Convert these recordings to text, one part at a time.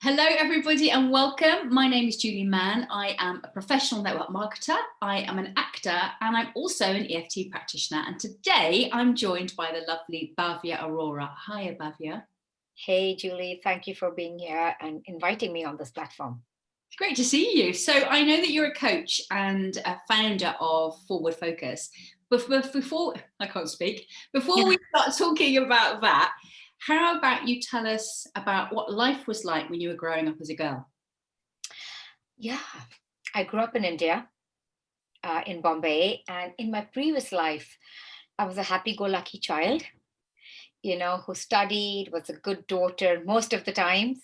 Hello, everybody, and welcome. My name is Julie Mann. I am a professional network marketer. I am an actor, and I'm also an EFT practitioner. And today I'm joined by the lovely Bhavya Arora. Hi, Bhavya. Hey, Julie, thank you for being here and inviting me on this platform. It's great to see you. So I know that you're a coach and a founder of Forward Focus. But before I can't speak, before we start talking about that, how about you tell us about what life was like when you were growing up as a girl? Yeah, I grew up in India, in Bombay, and in my previous life, I was a happy-go-lucky child, who studied, was a good daughter most of the times,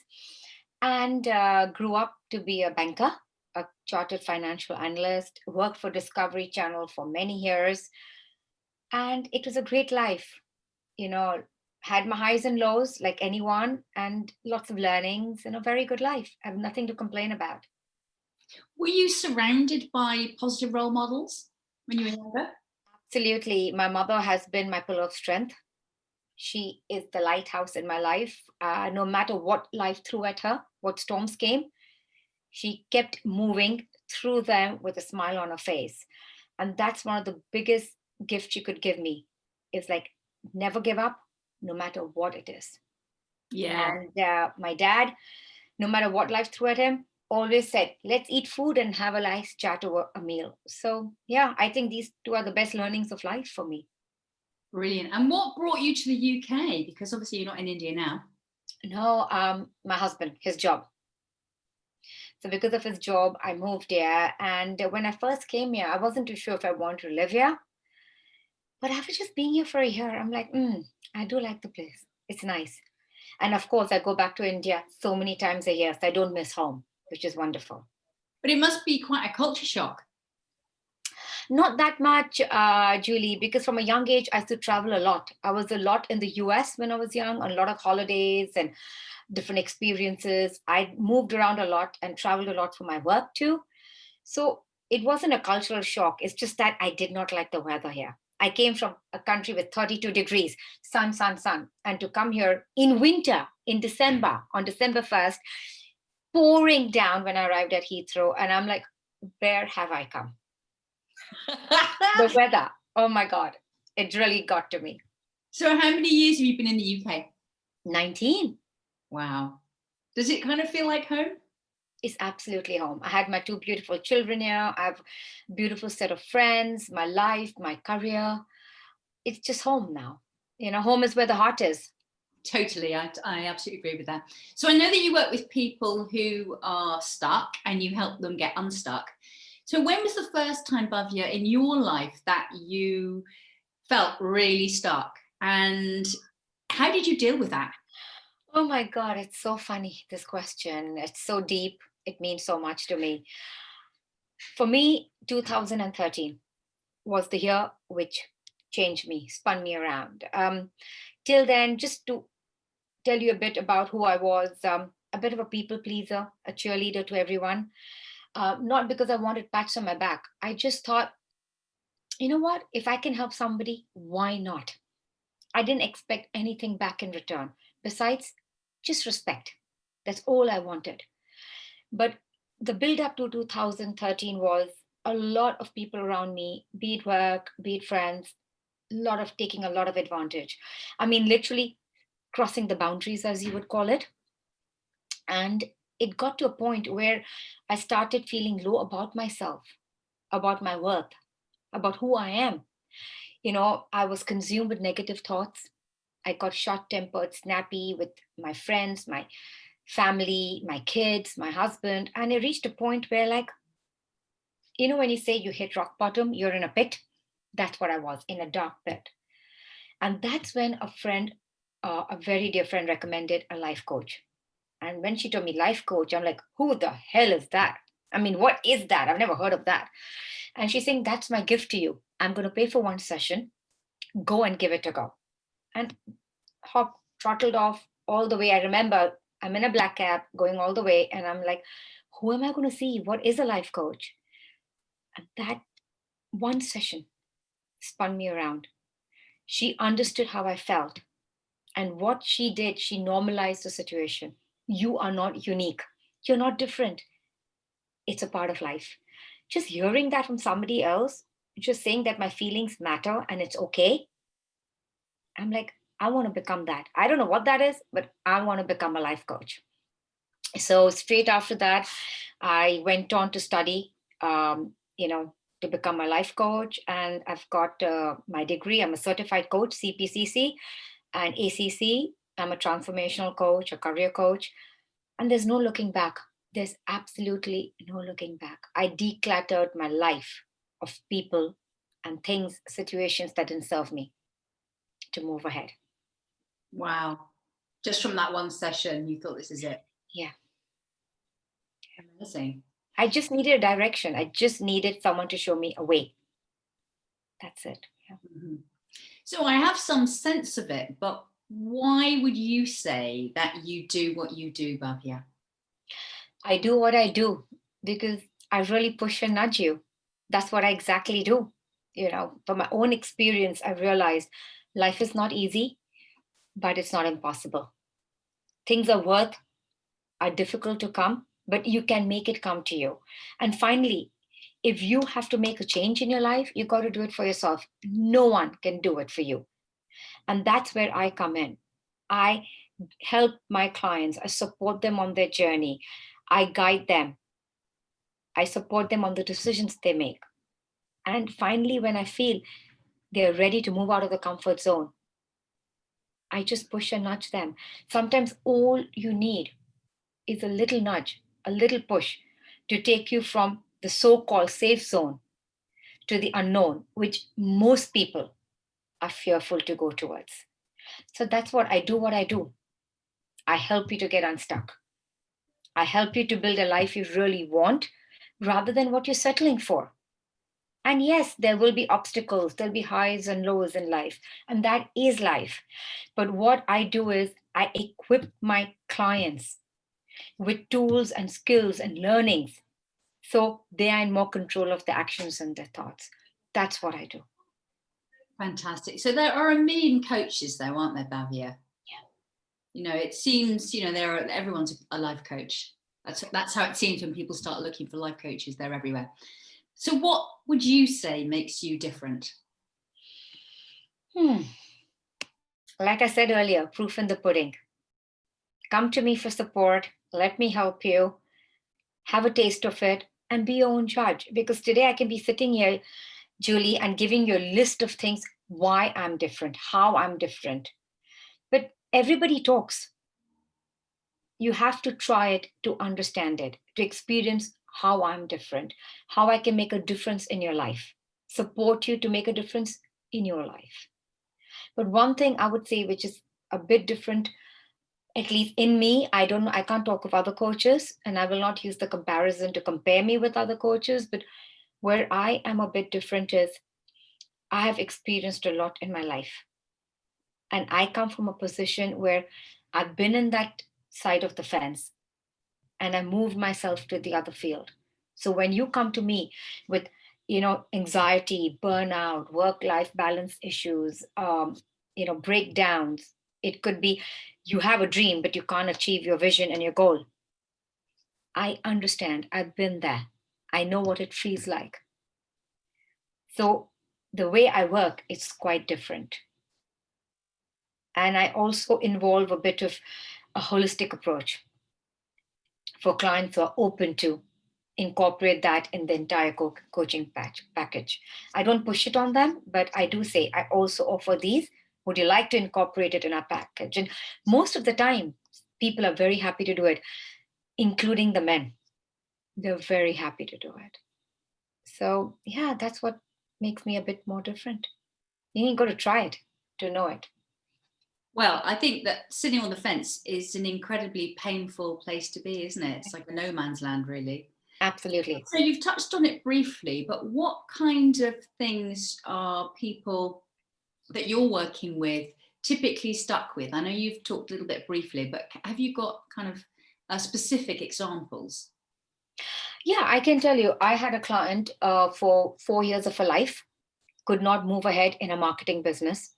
and grew up to be a banker, a chartered financial analyst, worked for Discovery Channel for many years, and it was a great life. You know, had my highs and lows like anyone, and lots of learnings and a very good life. I have nothing to complain about. Were you surrounded by positive role models when you were younger? Absolutely. My mother has been my pillar of strength. She is the lighthouse in my life. No matter what life threw at her, what storms came, she kept moving through them with a smile on her face. And that's one of the biggest gifts she could give me. It's like, never give up, no matter what it is. Yeah. And my dad, no matter what life threw at him, always said, let's eat food and have a nice chat over a meal. So, yeah, I think these two are the best learnings of life for me. Brilliant. And what brought you to the UK? Because obviously you're not in India now. No, my husband, his job. So, because of his job, I moved here. And when I first came here, I wasn't too sure if I want to live here. But after just being here for a year, I'm like, I do like the place. It's nice. And of course, I go back to India so many times a year, so I don't miss home, which is wonderful. But it must be quite a culture shock. Not that much, Julie, because from a young age, I used to travel a lot. I was a lot in the US when I was young, on a lot of holidays and different experiences. I moved around a lot and traveled a lot for my work too. So it wasn't a cultural shock. It's just that I did not like the weather here. I came from a country with 32 degrees, sun, sun, sun. And to come here in winter, in December, on December 1st, pouring down when I arrived at Heathrow. And I'm like, where have I come? The weather, oh my God, it really got to me. So how many years have you been in the UK? 19 Wow. Does it kind of feel like home? is absolutely home. I had my two beautiful children here. I have a beautiful set of friends, my life, my career. It's just home now. Home is where the heart is. Totally. I absolutely agree with that. So I know that you work with people who are stuck and you help them get unstuck. So when was the first time, Bhavya, in your life that you felt really stuck? And how did you deal with that? Oh my God, it's so funny, this question. It's so deep. It means so much to me. For me, 2013 was the year which changed me, spun me around. Till then, just to tell you a bit about who I was, a bit of a people pleaser, a cheerleader to everyone. Not because I wanted pats on my back. I just thought, you know what? If I can help somebody, why not? I didn't expect anything back in return. Besides, just respect. That's all I wanted. But the build up to 2013 was a lot of people around me, be it work, be it friends, taking a lot of advantage. I mean, literally crossing the boundaries, as you would call it. And it got to a point where I started feeling low about myself, about my worth, about who I am. I was consumed with negative thoughts. I got short tempered, snappy with my friends, my family, my kids, my husband. And it reached a point where, like, when you say you hit rock bottom, you're in a pit. That's what I was, in a dark pit. And that's when a very dear friend, recommended a life coach. And when she told me life coach, I'm like, who the hell is that? I mean, what is that? I've never heard of that. And she's saying, that's my gift to you. I'm going to pay for one session. Go and give it a go. And hop throttled off all the way. I remember I'm in a black cab going all the way. And I'm like, who am I going to see? What is a life coach? And that one session spun me around. She understood how I felt. And what she did, she normalized the situation. You are not unique. You're not different. It's a part of life. Just hearing that from somebody else, just saying that my feelings matter and it's okay, I'm like, I want to become that. I don't know what that is, but I want to become a life coach. So straight after that, I went on to study, to become a life coach, and I've got my degree. I'm a certified coach, CPCC and ACC. I'm a transformational coach, a career coach, and there's no looking back. There's absolutely no looking back. I decluttered my life of people and things, situations that didn't serve me to move ahead. Wow. Just from that one session, you thought this is it. Yeah. Amazing. I just needed a direction. I just needed someone to show me a way. That's it. Yeah. Mm-hmm. So I have some sense of it, but why would you say that you do what you do, Bhavya? I do what I do because I really push and nudge you. That's what I exactly do. From my own experience, I've realized life is not easy, but it's not impossible. Things are difficult to come, but you can make it come to you. And finally, if you have to make a change in your life, you got to do it for yourself. No one can do it for you. And that's where I come in. I help my clients, I support them on their journey, I guide them, I support them on the decisions they make. And finally, when I feel they're ready to move out of the comfort zone, I just push and nudge them. Sometimes all you need is a little nudge, a little push to take you from the so called safe zone to the unknown, which most people are fearful to go towards. So that's what I do. What I do, I help you to get unstuck. I help you to build a life you really want rather than what you're settling for. And yes, there will be obstacles, there'll be highs and lows in life, and that is life. But what I do is I equip my clients with tools and skills and learnings so they are in more control of their actions and their thoughts. That's what I do. Fantastic. So there are a million coaches though, aren't there, Bhavya? Yeah. It seems, everyone's a life coach. That's how it seems when people start looking for life coaches. They're everywhere. So what would you say makes you different? Like I said earlier, proof in the pudding. Come to me for support. Let me help you. Have a taste of it and be your own judge. Because today I can be sitting here, Julie, and giving you a list of things why I'm different, how I'm different. But everybody talks. You have to try it to understand it, to experience how I'm different, how I can make a difference in your life, support you to make a difference in your life. But one thing I would say, which is a bit different, at least in me, I don't know, I can't talk of other coaches, and I will not use the comparison to compare me with other coaches, but where I am a bit different is I have experienced a lot in my life. And I come from a position where I've been in that side of the fence and I moved myself to the other field. So when you come to me with, anxiety, burnout, work-life balance issues, breakdowns, it could be you have a dream, but you can't achieve your vision and your goal. I understand. I've been there. I know what it feels like. So the way I work is quite different. And I also involve a bit of a holistic approach for clients who are open to incorporate that in the entire coaching package. I don't push it on them, but I do say I also offer these. Would you like to incorporate it in our package? And most of the time, people are very happy to do it, including the men. They're very happy to do it. So, yeah, that's what makes me a bit more different. You ain't got to try it to know it. Well, I think that sitting on the fence is an incredibly painful place to be, isn't it? It's like a no man's land, really. Absolutely. So you've touched on it briefly, but what kind of things are people that you're working with typically stuck with? I know you've talked a little bit briefly, but have you got kind of specific examples? Yeah, I can tell you, I had a client for 4 years of her life, could not move ahead in a marketing business.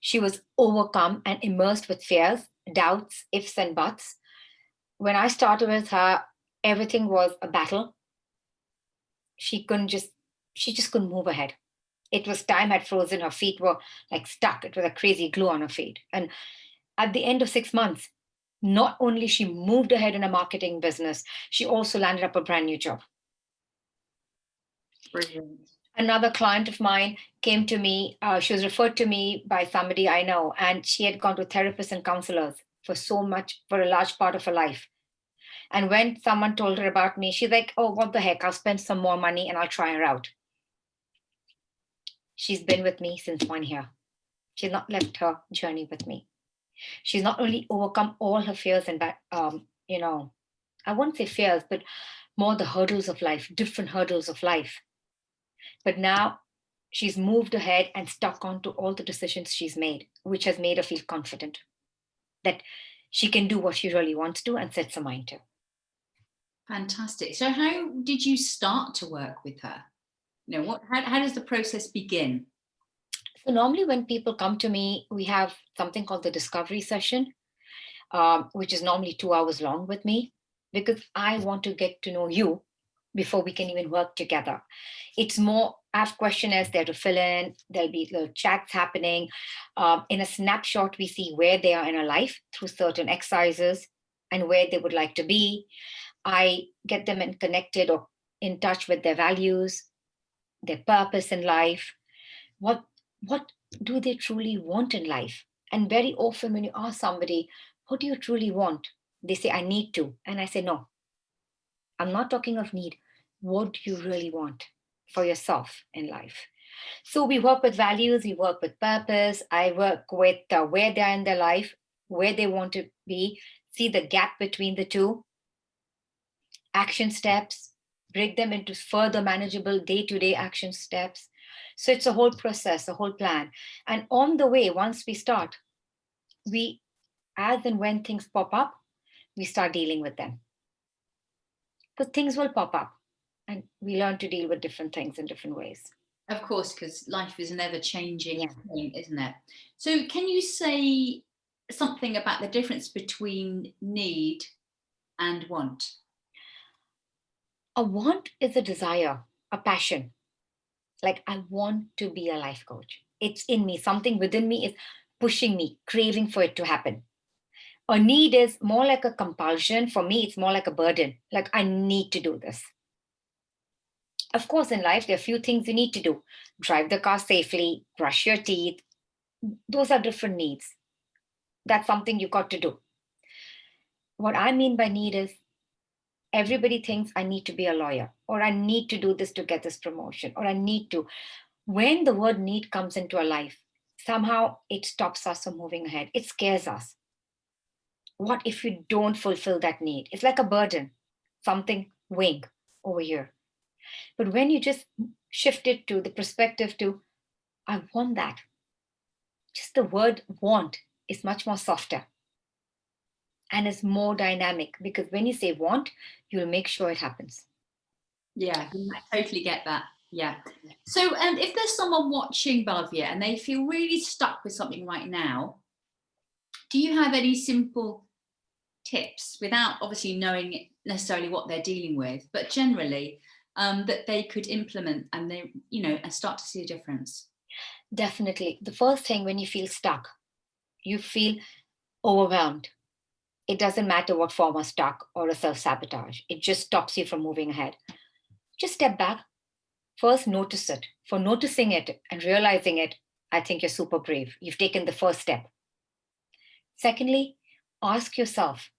She was overcome and immersed with fears, doubts, ifs, and buts. when I started with her, everything was a battle. She just couldn't move ahead. It was time had frozen. Her feet were like stuck. It was a crazy glue on her feet. And at the end of 6 months, not only she moved ahead in a marketing business, she also landed up a brand new job. Brilliant. Another client of mine came to me. She was referred to me by somebody I know, and she had gone to therapists and counselors for a large part of her life. And when someone told her about me, she's like, oh, what the heck? I'll spend some more money and I'll try her out. She's been with me since 1 year. She's not left her journey with me. She's not only overcome all her fears and, I won't say fears, but more the hurdles of life, different hurdles of life. But now she's moved ahead and stuck onto all the decisions she's made, which has made her feel confident that she can do what she really wants to and sets her mind to. Fantastic. So how did you start to work with her? How does the process begin? So normally when people come to me, we have something called the discovery session, which is normally 2 hours long with me, because I want to get to know you before we can even work together. It's more, I have questionnaires there to fill in. There'll be little chats happening. In a snapshot, we see where they are in a life through certain exercises and where they would like to be. I get them connected or in touch with their values, their purpose in life. What do they truly want in life? And very often when you ask somebody, what do you truly want? They say, I need to. And I say, no, I'm not talking of need. What do you really want for yourself in life? So we work with values, we work with purpose. I work with where they are in their life, where they want to be, see the gap between the two, action steps, break them into further manageable day-to-day action steps. So it's a whole process, a whole plan. And on the way, once we start, as and when things pop up, we start dealing with them. Because things will pop up and we learn to deal with different things in different ways. Of course, because life is an ever-changing thing, isn't it? So can you say something about the difference between need and want? A want is a desire, a passion. Like, I want to be a life coach. It's in me. Something within me is pushing me, craving for it to happen. A need is more like a compulsion. For me, it's more like a burden. Like, I need to do this. Of course, in life, there are a few things you need to do. Drive the car safely, brush your teeth. Those are different needs. That's something you got to do. What I mean by need is everybody thinks I need to be a lawyer, or I need to do this to get this promotion, or I need to. When the word need comes into our life, somehow it stops us from moving ahead. It scares us. What if you don't fulfill that need? It's like a burden, something weighing over here. But when you just shift it to the perspective to, I want that, just the word want is much more softer and is more dynamic, because when you say want, you'll make sure it happens. Yeah, I totally get that. Yeah. So, and if there's someone watching, Bhavya, and they feel really stuck with something right now, do you have any simple tips, without obviously knowing necessarily what they're dealing with, but generally that they could implement and and start to see a difference? Definitely. The first thing, when you feel stuck, you feel overwhelmed. It doesn't matter what form of stuck or a self-sabotage. It just stops you from moving ahead. Just step back. First, notice it. For noticing it and realizing it, I think you're super brave. You've taken the first step. Secondly, ask yourself,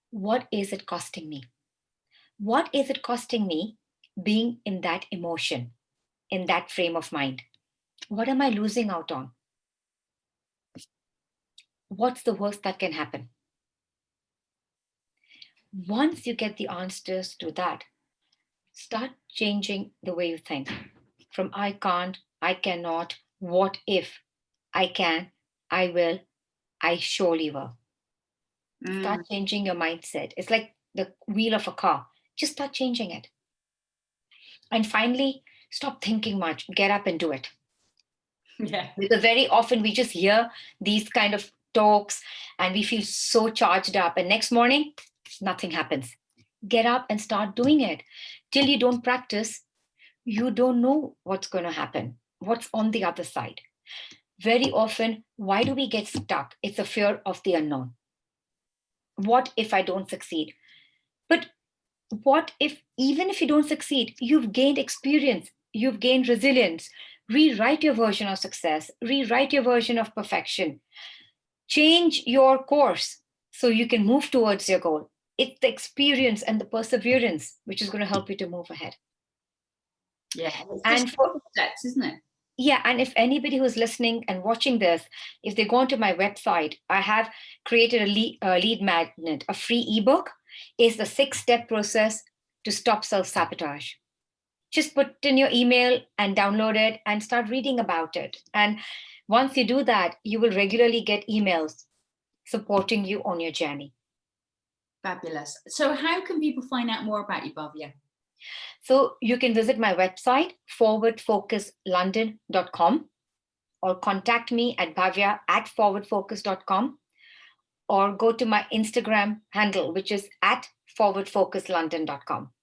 what is it costing me? What is it costing me being in that emotion, in that frame of mind? What am I losing out on? What's the worst that can happen? Once you get the answers to that, start changing the way you think. From I can't, I cannot, what if, I can, I will, I surely will. Start changing your mindset. It's like the wheel of a car. Just start changing it. And finally, stop thinking much. Get up and do it. Yeah. Because very often we just hear these kind of talks, and we feel so charged up. And next morning, nothing happens. Get up and start doing it. Till you don't practice, you don't know what's going to happen, what's on the other side. Very often, why do we get stuck? It's a fear of the unknown. What if I don't succeed? But what if, even if you don't succeed, you've gained experience, you've gained resilience. Rewrite your version of success, rewrite your version of perfection, change your course so you can move towards your goal. It's the experience and the perseverance which is going to help you to move ahead. Yeah, and for steps, isn't it? Yeah, and if anybody who's listening and watching this, if they go onto my website, I have created a lead magnet, a free ebook. Is the 6-step process to stop self-sabotage. Just put in your email and download it and start reading about it. And once you do that, you will regularly get emails supporting you on your journey. Fabulous. So how can people find out more about you, Bhavya? So you can visit my website, forwardfocuslondon.com, or contact me at bhavya@forwardfocus.com, or go to my Instagram handle, which is at forwardfocuslondon.com.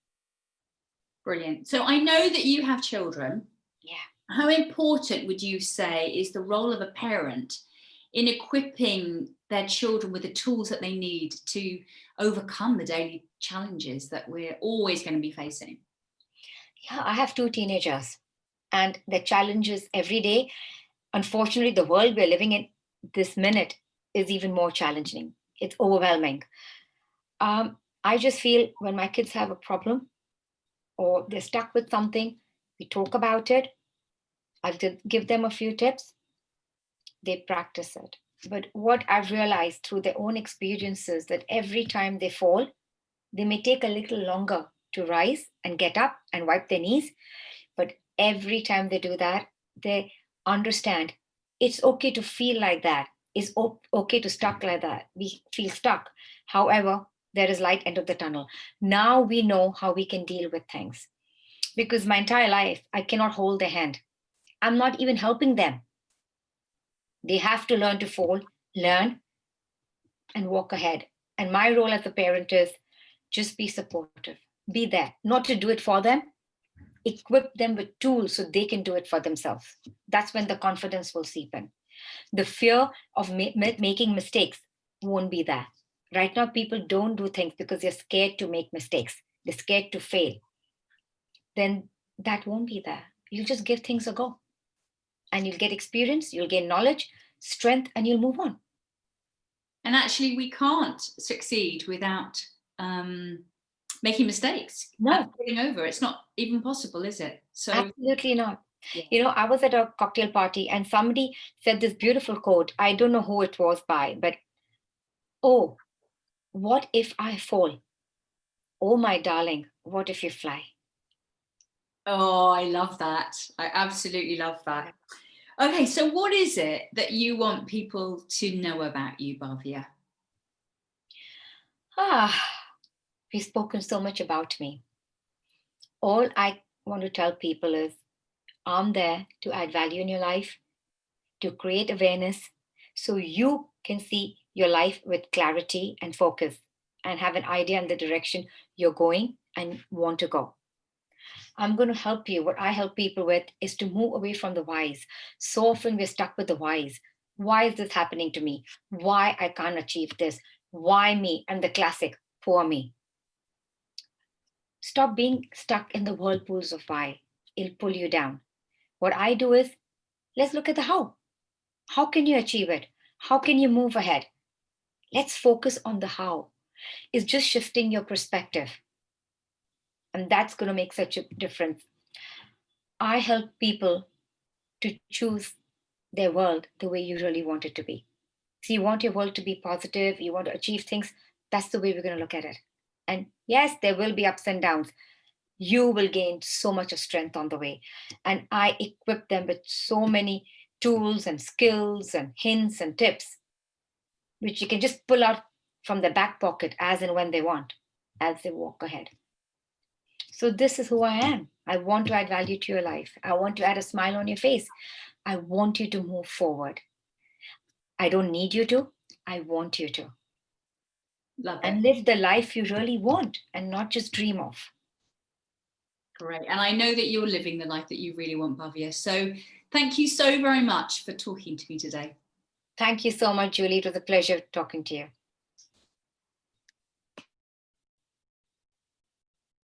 Brilliant. So I know that you have children. Yeah. How important would you say is the role of a parent in equipping their children with the tools that they need to overcome the daily challenges that we're always going to be facing? Yeah, I have 2 teenagers, and the challenges every day. Unfortunately, the world we're living in this minute is even more challenging. It's overwhelming. I just feel when my kids have a problem or they're stuck with something, we talk about it. I give them a few tips. They practice it. But what I've realized through their own experiences, that every time they fall, they may take a little longer to rise and get up and wipe their knees. But every time they do that, they understand it's okay to feel like that. It's okay to stuck like that. We feel stuck. However, there is light end of the tunnel. Now we know how we can deal with things. Because my entire life, I cannot hold their hand. I'm not even helping them. They have to learn to fall, learn, and walk ahead. And my role as a parent is just be supportive, be there, not to do it for them, equip them with tools so they can do it for themselves. That's when the confidence will seep in. The fear of making mistakes won't be there. Right now, people don't do things because they're scared to make mistakes. They're scared to fail. Then that won't be there. You'll just give things a go. And you'll get experience, you'll gain knowledge, strength, and you'll move on. And actually, we can't succeed without making mistakes. No. Getting over. It's not even possible, is it? So absolutely not. Yeah. You know, I was at a cocktail party and somebody said this beautiful quote. I don't know who it was by, but, oh, what if I fall? Oh, my darling, what if you fly? Oh, I love that. I absolutely love that. Okay, so what is it that you want people to know about you, Bhavya? We've spoken so much about me. All I want to tell people is I'm there to add value in your life, to create awareness so you can see your life with clarity and focus and have an idea in the direction you're going and want to go. I'm going to help you. What I help people with is to move away from the whys. So often we're stuck with the whys. Why is this happening to me? Why I can't achieve this? Why me? And the classic, poor me. Stop being stuck in the whirlpools of why. It'll pull you down. What I do is, let's look at the how. How can you achieve it? How can you move ahead? Let's focus on the how. It's just shifting your perspective. And that's going to make such a difference. I help people to choose their world the way you really want it to be. So you want your world to be positive, you want to achieve things, that's the way we're going to look at it. And yes, there will be ups and downs. You will gain so much of strength on the way. And I equip them with so many tools and skills and hints and tips, which you can just pull out from the back pocket as and when they want, as they walk ahead. So this is who I am. I want to add value to your life. I want to add a smile on your face. I want you to move forward. I don't need you to. I want you to. Love And it. live the life you really want and not just dream of. Great. And I know that you're living the life that you really want, Bhavya. So thank you so very much for talking to me today. Thank you so much, Julie. It was a pleasure talking to you.